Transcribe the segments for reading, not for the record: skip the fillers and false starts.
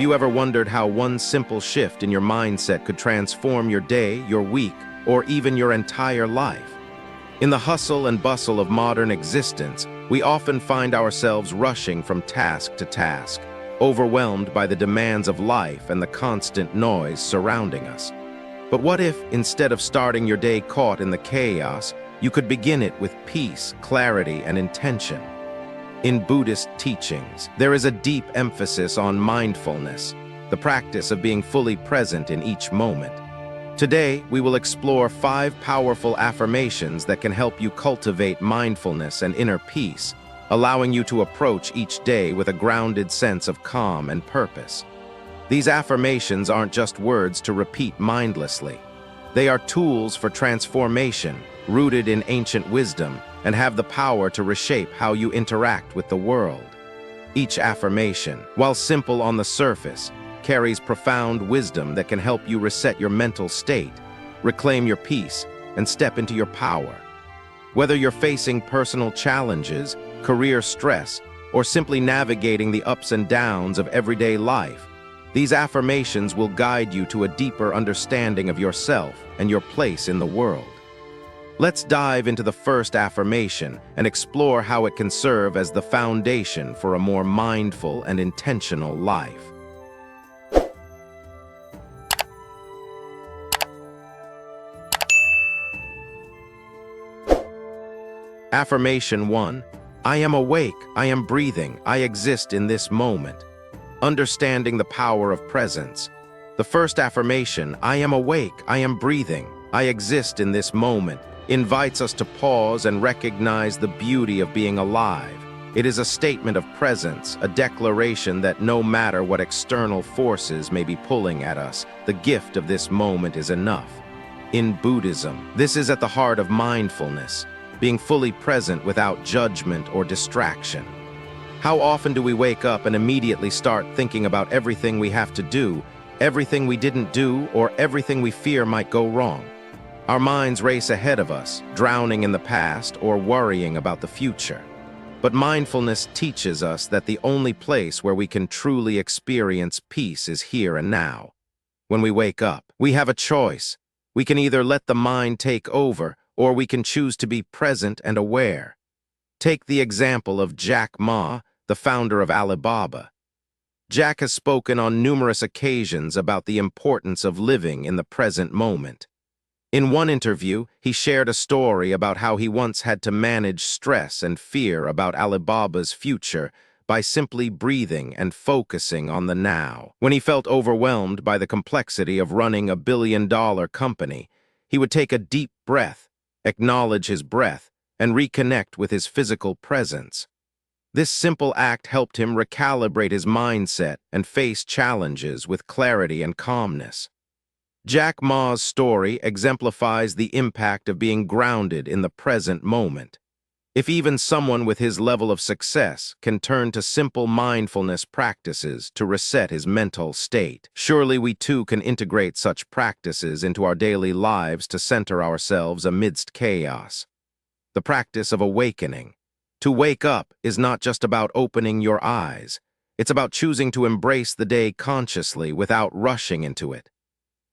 Have you ever wondered how one simple shift in your mindset could transform your day, your week, or even your entire life? In the hustle and bustle of modern existence, we often find ourselves rushing from task to task, overwhelmed by the demands of life and the constant noise surrounding us. But what if, instead of starting your day caught in the chaos, you could begin it with peace, clarity, and intention? In Buddhist teachings, there is a deep emphasis on mindfulness, the practice of being fully present in each moment. Today, we will explore 5 powerful affirmations that can help you cultivate mindfulness and inner peace, allowing you to approach each day with a grounded sense of calm and purpose. These affirmations aren't just words to repeat mindlessly. They are tools for transformation, rooted in ancient wisdom, and have the power to reshape how you interact with the world. Each affirmation, while simple on the surface, carries profound wisdom that can help you reset your mental state, reclaim your peace, and step into your power. Whether you're facing personal challenges, career stress, or simply navigating the ups and downs of everyday life, these affirmations will guide you to a deeper understanding of yourself and your place in the world. Let's dive into the first affirmation and explore how it can serve as the foundation for a more mindful and intentional life. Affirmation 1. I am awake, I am breathing, I exist in this moment. Understanding the power of presence. The first affirmation, I am awake, I am breathing, I exist in this moment, invites us to pause and recognize the beauty of being alive. It is a statement of presence, a declaration that no matter what external forces may be pulling at us, the gift of this moment is enough. In Buddhism, this is at the heart of mindfulness, being fully present without judgment or distraction. How often do we wake up and immediately start thinking about everything we have to do, everything we didn't do, or everything we fear might go wrong? Our minds race ahead of us, drowning in the past or worrying about the future. But mindfulness teaches us that the only place where we can truly experience peace is here and now. When we wake up, we have a choice. We can either let the mind take over, or we can choose to be present and aware. Take the example of Jack Ma, the founder of Alibaba. Jack has spoken on numerous occasions about the importance of living in the present moment. In one interview, he shared a story about how he once had to manage stress and fear about Alibaba's future by simply breathing and focusing on the now. When he felt overwhelmed by the complexity of running a billion-dollar company, he would take a deep breath, acknowledge his breath, and reconnect with his physical presence. This simple act helped him recalibrate his mindset and face challenges with clarity and calmness. Jack Ma's story exemplifies the impact of being grounded in the present moment. If even someone with his level of success can turn to simple mindfulness practices to reset his mental state, surely we too can integrate such practices into our daily lives to center ourselves amidst chaos. The practice of awakening. To wake up is not just about opening your eyes. It's about choosing to embrace the day consciously without rushing into it.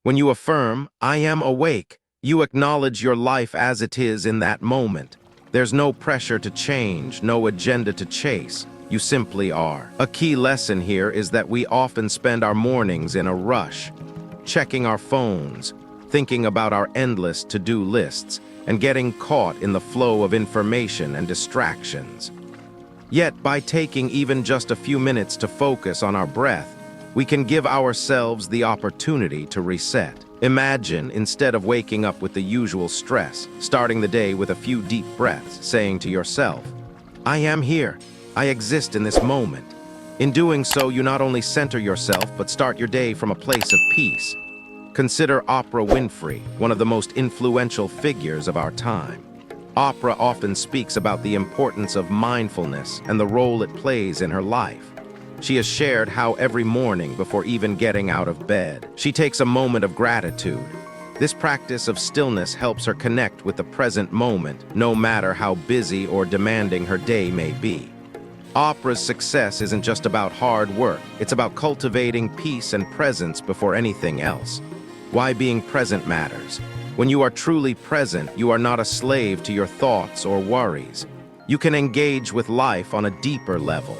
When you affirm, I am awake, you acknowledge your life as it is in that moment. There's no pressure to change, no agenda to chase. You simply are. A key lesson here is that we often spend our mornings in a rush, checking our phones, thinking about our endless to-do lists, and getting caught in the flow of information and distractions. Yet, by taking even just a few minutes to focus on our breath, we can give ourselves the opportunity to reset. Imagine, instead of waking up with the usual stress, starting the day with a few deep breaths, saying to yourself, I am here. I exist in this moment. In doing so, you not only center yourself, but start your day from a place of peace. Consider Oprah Winfrey, one of the most influential figures of our time. Oprah often speaks about the importance of mindfulness and the role it plays in her life. She has shared how every morning, before even getting out of bed, she takes a moment of gratitude. This practice of stillness helps her connect with the present moment, no matter how busy or demanding her day may be. Opera's success isn't just about hard work, it's about cultivating peace and presence before anything else. Why being present matters. When you are truly present, you are not a slave to your thoughts or worries. You can engage with life on a deeper level.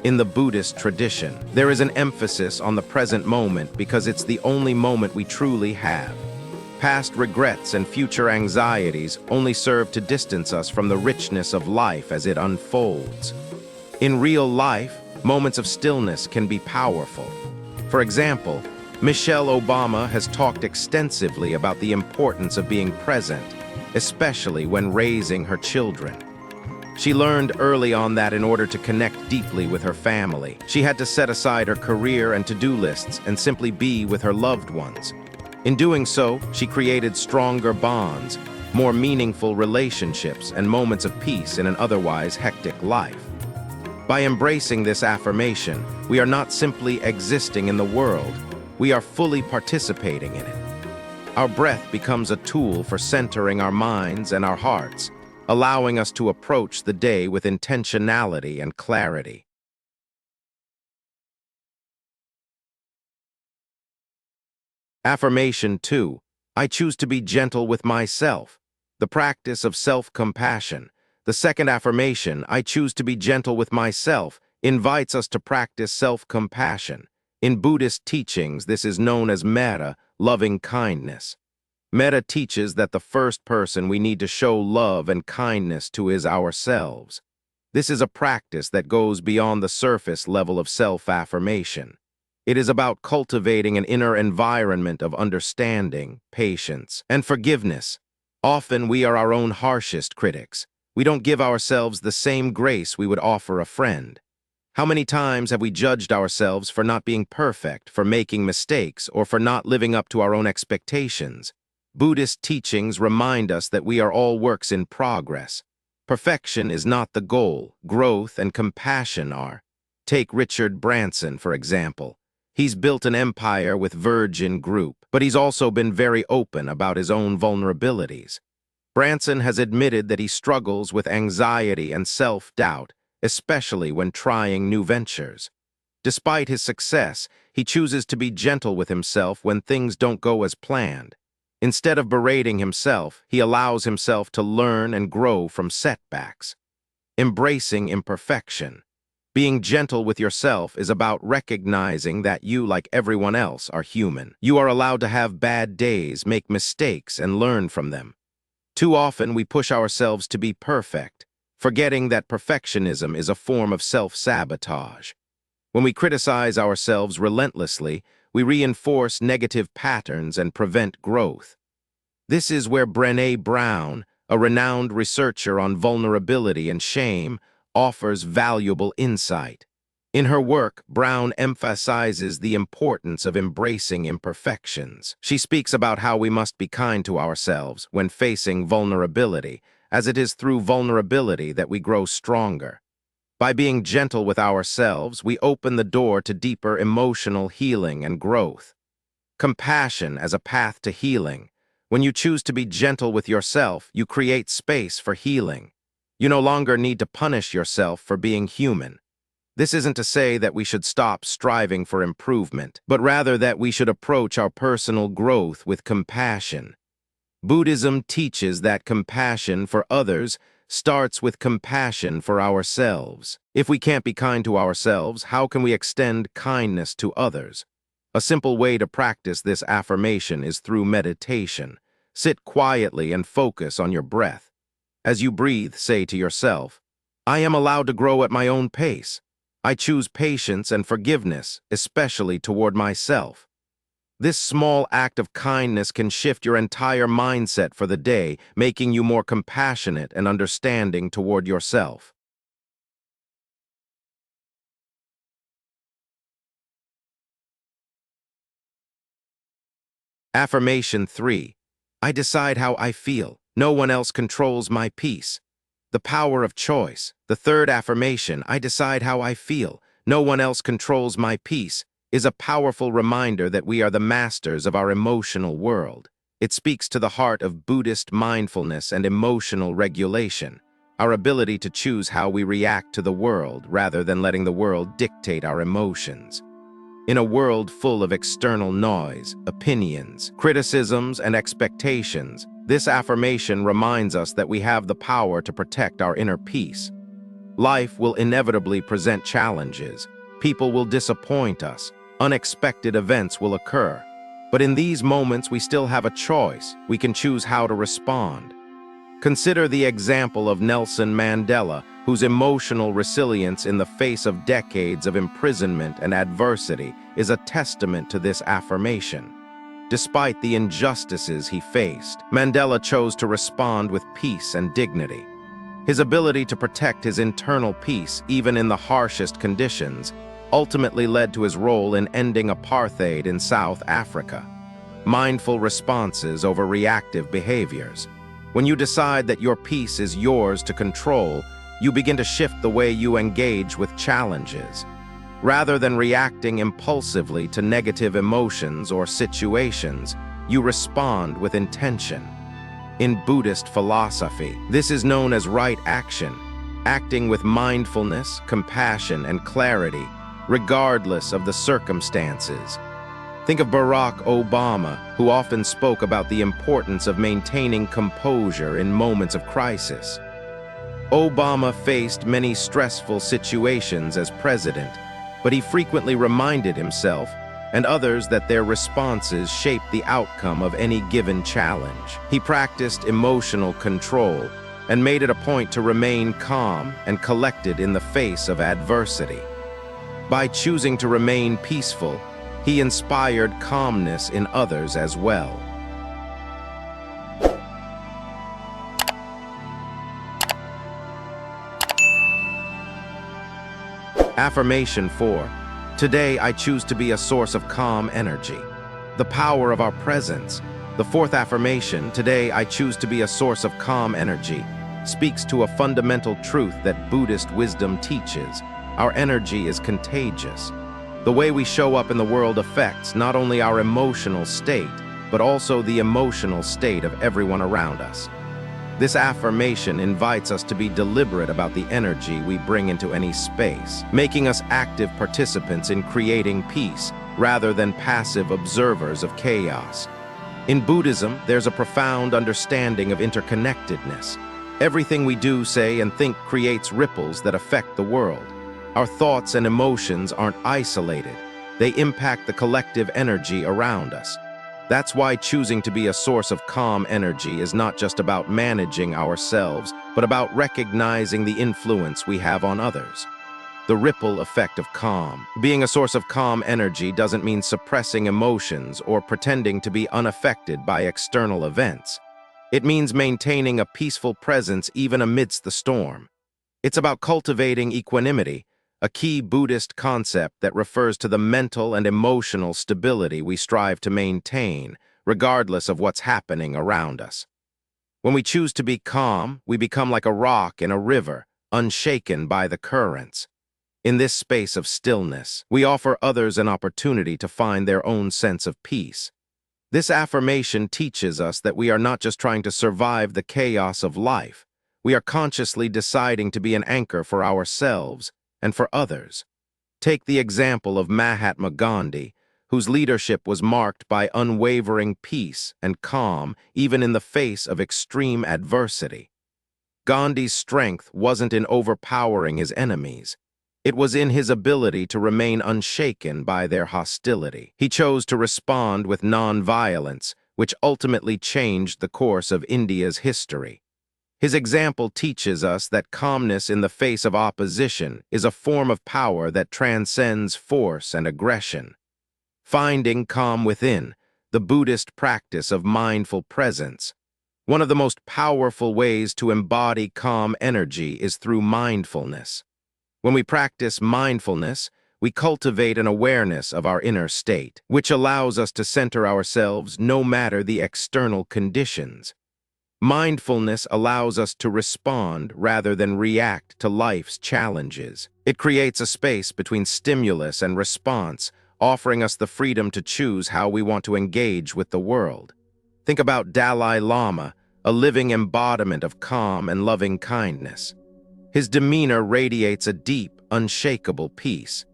In the Buddhist tradition, there is an emphasis on the present moment because it's the only moment we truly have. Past regrets and future anxieties only serve to distance us from the richness of life as it unfolds. In real life, moments of stillness can be powerful. For example, Michelle Obama has talked extensively about the importance of being present, especially when raising her children. She learned early on that in order to connect deeply with her family, she had to set aside her career and to-do lists and simply be with her loved ones. In doing so, she created stronger bonds, more meaningful relationships, and moments of peace in an otherwise hectic life. By embracing this affirmation, we are not simply existing in the world, we are fully participating in it. Our breath becomes a tool for centering our minds and our hearts, allowing us to approach the day with intentionality and clarity. Affirmation 2. I choose to be gentle with myself. The practice of self-compassion. The second affirmation, I choose to be gentle with myself, invites us to practice self-compassion. In Buddhist teachings, this is known as metta, loving kindness. Metta teaches that the first person we need to show love and kindness to is ourselves. This is a practice that goes beyond the surface level of self-affirmation. It is about cultivating an inner environment of understanding, patience, and forgiveness. Often we are our own harshest critics. We don't give ourselves the same grace we would offer a friend. How many times have we judged ourselves for not being perfect, for making mistakes, or for not living up to our own expectations? Buddhist teachings remind us that we are all works in progress. Perfection is not the goal, growth and compassion are. Take Richard Branson, for example. He's built an empire with Virgin Group, but he's also been very open about his own vulnerabilities. Branson has admitted that he struggles with anxiety and self-doubt, especially when trying new ventures. Despite his success, he chooses to be gentle with himself when things don't go as planned. Instead of berating himself, he allows himself to learn and grow from setbacks. Embracing imperfection. Being gentle with yourself is about recognizing that you, like everyone else, are human. You are allowed to have bad days, make mistakes, and learn from them. Too often we push ourselves to be perfect, forgetting that perfectionism is a form of self-sabotage. When we criticize ourselves relentlessly, we reinforce negative patterns and prevent growth. This is where Brené Brown, a renowned researcher on vulnerability and shame, offers valuable insight. In her work, Brown emphasizes the importance of embracing imperfections. She speaks about how we must be kind to ourselves when facing vulnerability, as it is through vulnerability that we grow stronger. By being gentle with ourselves, we open the door to deeper emotional healing and growth. Compassion as a path to healing. When you choose to be gentle with yourself, you create space for healing. You no longer need to punish yourself for being human. This isn't to say that we should stop striving for improvement, but rather that we should approach our personal growth with compassion. Buddhism teaches that compassion for others starts with compassion for ourselves. If we can't be kind to ourselves, how can we extend kindness to others? A simple way to practice this affirmation is through meditation. Sit quietly and focus on your breath. As you breathe, say to yourself, I am allowed to grow at my own pace. I choose patience and forgiveness, especially toward myself. This small act of kindness can shift your entire mindset for the day, making you more compassionate and understanding toward yourself. Affirmation 3. I decide how I feel. No one else controls my peace. The power of choice. The third affirmation, I decide how I feel. No one else controls my peace, is a powerful reminder that we are the masters of our emotional world. It speaks to the heart of Buddhist mindfulness and emotional regulation. our ability to choose how we react to the world rather than letting the world dictate our emotions. In a world full of external noise, opinions, criticisms, and expectations, this affirmation reminds us that we have the power to protect our inner peace. Life will inevitably present challenges. People will disappoint us. Unexpected events will occur. But in these moments, we still have a choice. We can choose how to respond. Consider the example of Nelson Mandela, whose emotional resilience in the face of decades of imprisonment and adversity is a testament to this affirmation. Despite the injustices he faced, Mandela chose to respond with peace and dignity. His ability to protect his internal peace, even in the harshest conditions, ultimately led to his role in ending apartheid in South Africa. Mindful responses over reactive behaviors. When you decide that your peace is yours to control, you begin to shift the way you engage with challenges. Rather than reacting impulsively to negative emotions or situations, you respond with intention. In Buddhist philosophy, this is known as right action, acting with mindfulness, compassion, and clarity, regardless of the circumstances. Think of Barack Obama, who often spoke about the importance of maintaining composure in moments of crisis. Obama faced many stressful situations as president, but he frequently reminded himself and others that their responses shape the outcome of any given challenge. He practiced emotional control and made it a point to remain calm and collected in the face of adversity. By choosing to remain peaceful, he inspired calmness in others as well. Affirmation 4. Today I choose to be a source of calm energy. The power of our presence. The fourth affirmation, today I choose to be a source of calm energy, speaks to a fundamental truth that Buddhist wisdom teaches. Our energy is contagious. The way we show up in the world affects not only our emotional state, but also the emotional state of everyone around us. This affirmation invites us to be deliberate about the energy we bring into any space, making us active participants in creating peace rather than passive observers of chaos. In Buddhism, there's a profound understanding of interconnectedness. Everything we do, say, and think creates ripples that affect the world. Our thoughts and emotions aren't isolated. They impact the collective energy around us. That's why choosing to be a source of calm energy is not just about managing ourselves, but about recognizing the influence we have on others. The ripple effect of calm. Being a source of calm energy doesn't mean suppressing emotions or pretending to be unaffected by external events. It means maintaining a peaceful presence even amidst the storm. It's about cultivating equanimity, a key Buddhist concept that refers to the mental and emotional stability we strive to maintain, regardless of what's happening around us. When we choose to be calm, we become like a rock in a river, unshaken by the currents. In this space of stillness, we offer others an opportunity to find their own sense of peace. This affirmation teaches us that we are not just trying to survive the chaos of life. We are consciously deciding to be an anchor for ourselves and for others. Take the example of Mahatma Gandhi, whose leadership was marked by unwavering peace and calm even in the face of extreme adversity. Gandhi's strength wasn't in overpowering his enemies. It was in his ability to remain unshaken by their hostility. He chose to respond with non-violence, which ultimately changed the course of India's history. His example teaches us that calmness in the face of opposition is a form of power that transcends force and aggression. Finding calm within, the Buddhist practice of mindful presence. One of the most powerful ways to embody calm energy is through mindfulness. When we practice mindfulness, we cultivate an awareness of our inner state, which allows us to center ourselves no matter the external conditions. Mindfulness allows us to respond rather than react to life's challenges. It creates a space between stimulus and response, offering us the freedom to choose how we want to engage with the world. Think about Dalai Lama, a living embodiment of calm and loving kindness. His demeanor radiates a deep, unshakable peace.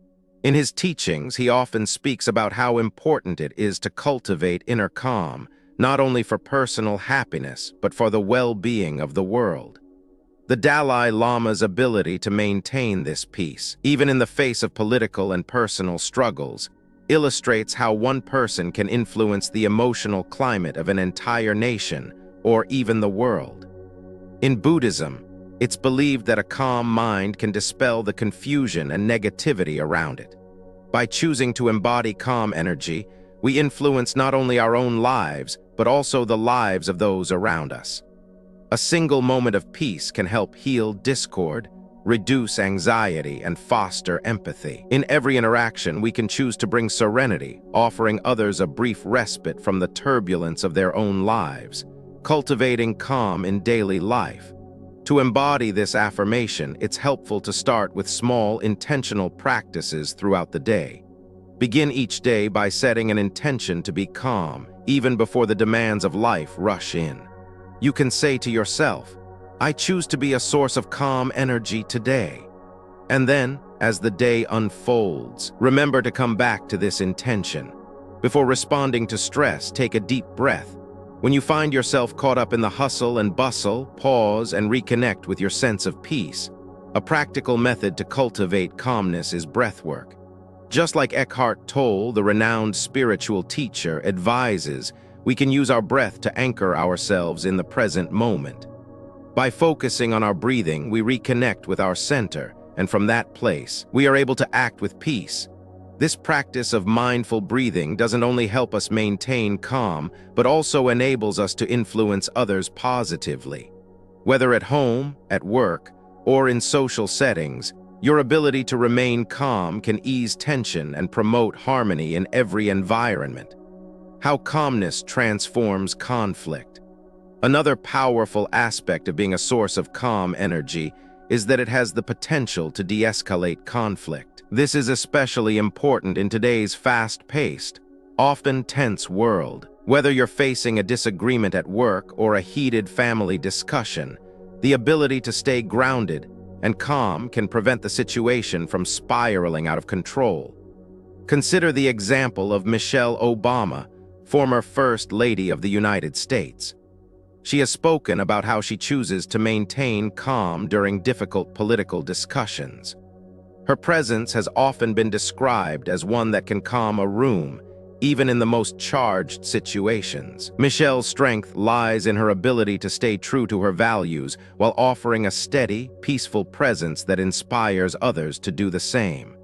In his teachings, he often speaks about how important it is to cultivate inner calm, not only for personal happiness, but for the well-being of the world. The Dalai Lama's ability to maintain this peace, even in the face of political and personal struggles, illustrates how one person can influence the emotional climate of an entire nation or even the world. In Buddhism, it's believed that a calm mind can dispel the confusion and negativity around it. By choosing to embody calm energy, we influence not only our own lives, but also the lives of those around us. A single moment of peace can help heal discord, reduce anxiety, and foster empathy. In every interaction, we can choose to bring serenity, offering others a brief respite from the turbulence of their own lives, cultivating calm in daily life. To embody this affirmation, it's helpful to start with small, intentional practices throughout the day. Begin each day by setting an intention to be calm, even before the demands of life rush in. You can say to yourself, "I choose to be a source of calm energy today." And then, as the day unfolds, remember to come back to this intention. Before responding to stress, take a deep breath. When you find yourself caught up in the hustle and bustle, pause and reconnect with your sense of peace. A practical method to cultivate calmness is breathwork. Just like Eckhart Tolle, the renowned spiritual teacher, advises, we can use our breath to anchor ourselves in the present moment. By focusing on our breathing, we reconnect with our center, and from that place, we are able to act with peace. This practice of mindful breathing doesn't only help us maintain calm, but also enables us to influence others positively. Whether at home, at work, or in social settings, your ability to remain calm can ease tension and promote harmony in every environment. How calmness transforms conflict. Another powerful aspect of being a source of calm energy is that it has the potential to de-escalate conflict. This is especially important in today's fast-paced, often tense world. Whether you're facing a disagreement at work or a heated family discussion, the ability to stay grounded and calm can prevent the situation from spiraling out of control. Consider the example of Michelle Obama, former First Lady of the United States. She has spoken about how she chooses to maintain calm during difficult political discussions. Her presence has often been described as one that can calm a room, even in the most charged situations. Michelle's strength lies in her ability to stay true to her values while offering a steady, peaceful presence that inspires others to do the same.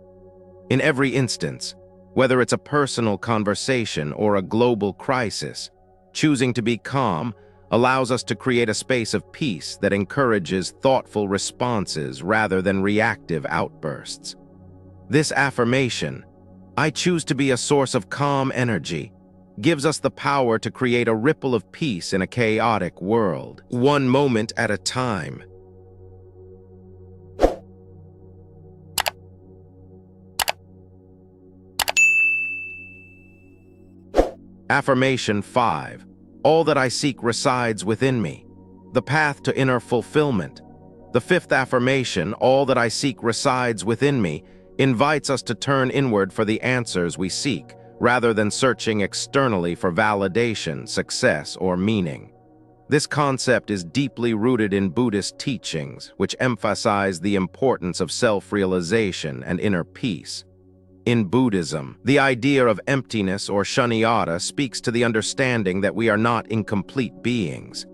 In every instance, whether it's a personal conversation or a global crisis, choosing to be calm allows us to create a space of peace that encourages thoughtful responses rather than reactive outbursts. This affirmation, "I choose to be a source of calm energy," gives us the power to create a ripple of peace in a chaotic world, one moment at a time. Affirmation 5. All that I seek resides within me. The path to inner fulfillment. The fifth affirmation, "All that I seek resides within me," invites us to turn inward for the answers we seek, rather than searching externally for validation, success, or meaning. This concept is deeply rooted in Buddhist teachings, which emphasize the importance of self-realization and inner peace. In Buddhism, the idea of emptiness or shunyata speaks to the understanding that we are not incomplete beings.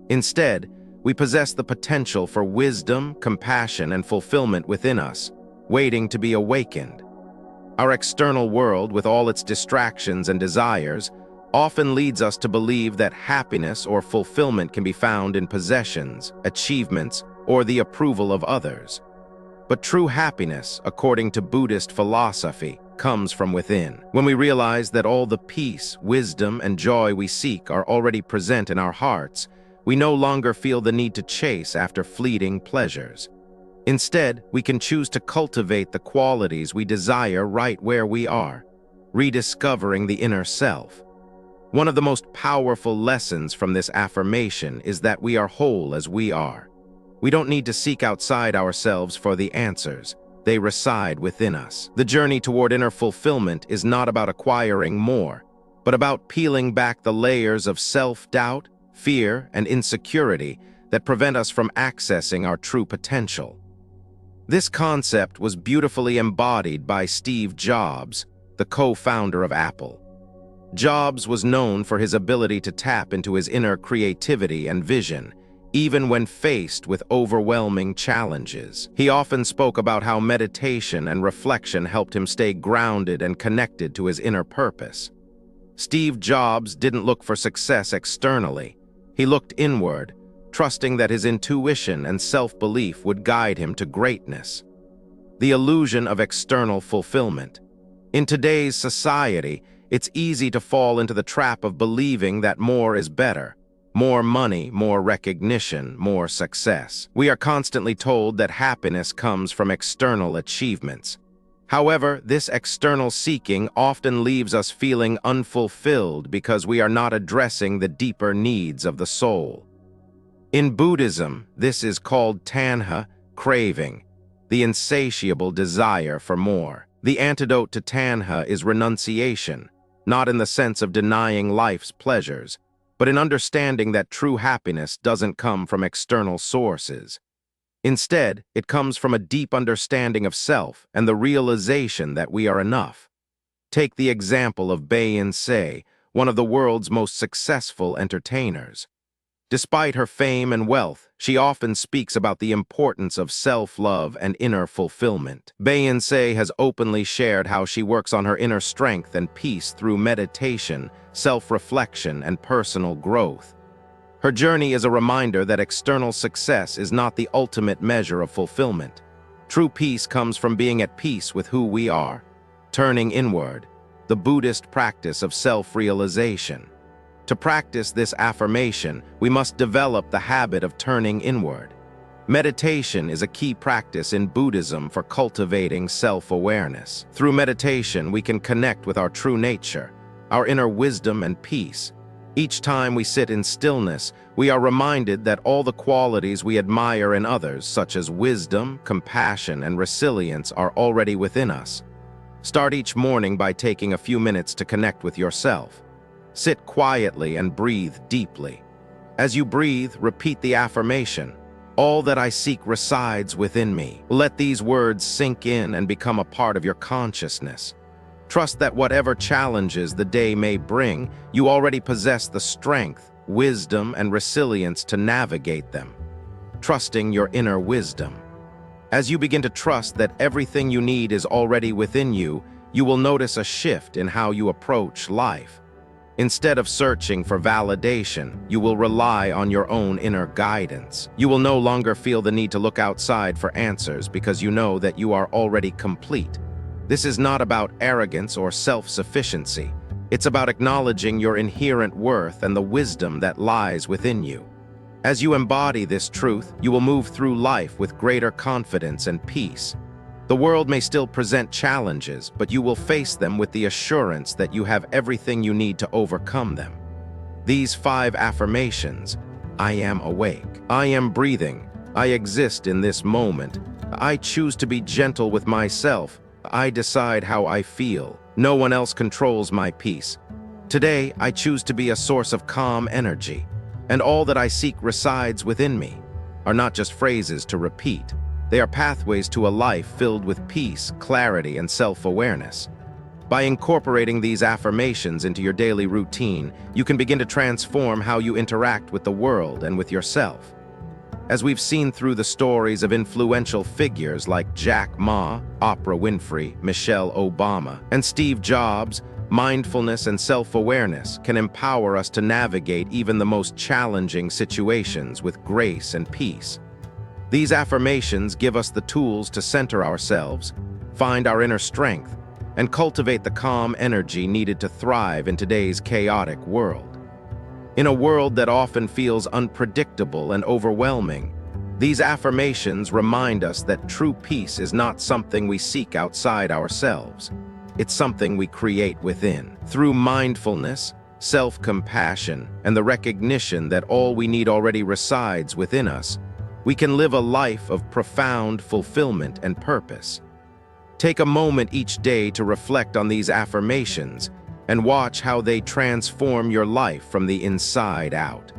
Instead, we possess the potential for wisdom, compassion, and fulfillment within us, waiting to be awakened. Our external world, with all its distractions and desires, often leads us to believe that happiness or fulfillment can be found in possessions, achievements, or the approval of others. But true happiness, according to Buddhist philosophy, comes from within. When we realize that all the peace, wisdom, and joy we seek are already present in our hearts, we no longer feel the need to chase after fleeting pleasures. Instead, we can choose to cultivate the qualities we desire right where we are, rediscovering the inner self. One of the most powerful lessons from this affirmation is that we are whole as we are. We don't need to seek outside ourselves for the answers. They reside within us. The journey toward inner fulfillment is not about acquiring more, but about peeling back the layers of self-doubt, fear, and insecurity that prevent us from accessing our true potential. This concept was beautifully embodied by Steve Jobs, the co-founder of Apple. Jobs was known for his ability to tap into his inner creativity and vision, even when faced with overwhelming challenges. He often spoke about how meditation and reflection helped him stay grounded and connected to his inner purpose. Steve Jobs didn't look for success externally. He looked inward, trusting that his intuition and self-belief would guide him to greatness. The illusion of external fulfillment. In today's society, it's easy to fall into the trap of believing that more is better. More money, more recognition, more success. We are constantly told that happiness comes from external achievements. However, this external seeking often leaves us feeling unfulfilled because we are not addressing the deeper needs of the soul. In Buddhism, this is called tanha, craving, the insatiable desire for more. The antidote to tanha is renunciation, not in the sense of denying life's pleasures, but in understanding that true happiness doesn't come from external sources. Instead, it comes from a deep understanding of self and the realization that we are enough. Take the example of Beyoncé, one of the world's most successful entertainers. Despite her fame and wealth, she often speaks about the importance of self-love and inner fulfillment. Beyoncé has openly shared how she works on her inner strength and peace through meditation, self-reflection, and personal growth. Her journey is a reminder that external success is not the ultimate measure of fulfillment. True peace comes from being at peace with who we are, turning inward, the Buddhist practice of self-realization. To practice this affirmation, we must develop the habit of turning inward. Meditation is a key practice in Buddhism for cultivating self-awareness. Through meditation, we can connect with our true nature, our inner wisdom and peace. Each time we sit in stillness, we are reminded that all the qualities we admire in others, such as wisdom, compassion, and resilience, are already within us. Start each morning by taking a few minutes to connect with yourself. Sit quietly and breathe deeply. As you breathe, repeat the affirmation, "All that I seek resides within me." Let these words sink in and become a part of your consciousness. Trust that whatever challenges the day may bring, you already possess the strength, wisdom, and resilience to navigate them. Trusting your inner wisdom. As you begin to trust that everything you need is already within you, you will notice a shift in how you approach life. Instead of searching for validation, you will rely on your own inner guidance. You will no longer feel the need to look outside for answers because you know that you are already complete. This is not about arrogance or self-sufficiency. It's about acknowledging your inherent worth and the wisdom that lies within you. As you embody this truth, you will move through life with greater confidence and peace. The world may still present challenges, but you will face them with the assurance that you have everything you need to overcome them. These 5 affirmations: I am awake, I am breathing, I exist in this moment, I choose to be gentle with myself, I decide how I feel, no one else controls my peace. Today, I choose to be a source of calm energy, and all that I seek resides within me, are not just phrases to repeat. They are pathways to a life filled with peace, clarity, and self-awareness. By incorporating these affirmations into your daily routine, you can begin to transform how you interact with the world and with yourself. As we've seen through the stories of influential figures like Jack Ma, Oprah Winfrey, Michelle Obama, and Steve Jobs, mindfulness and self-awareness can empower us to navigate even the most challenging situations with grace and peace. These affirmations give us the tools to center ourselves, find our inner strength, and cultivate the calm energy needed to thrive in today's chaotic world. In a world that often feels unpredictable and overwhelming, these affirmations remind us that true peace is not something we seek outside ourselves. It's something we create within. Through mindfulness, self-compassion, and the recognition that all we need already resides within us, we can live a life of profound fulfillment and purpose. Take a moment each day to reflect on these affirmations and watch how they transform your life from the inside out.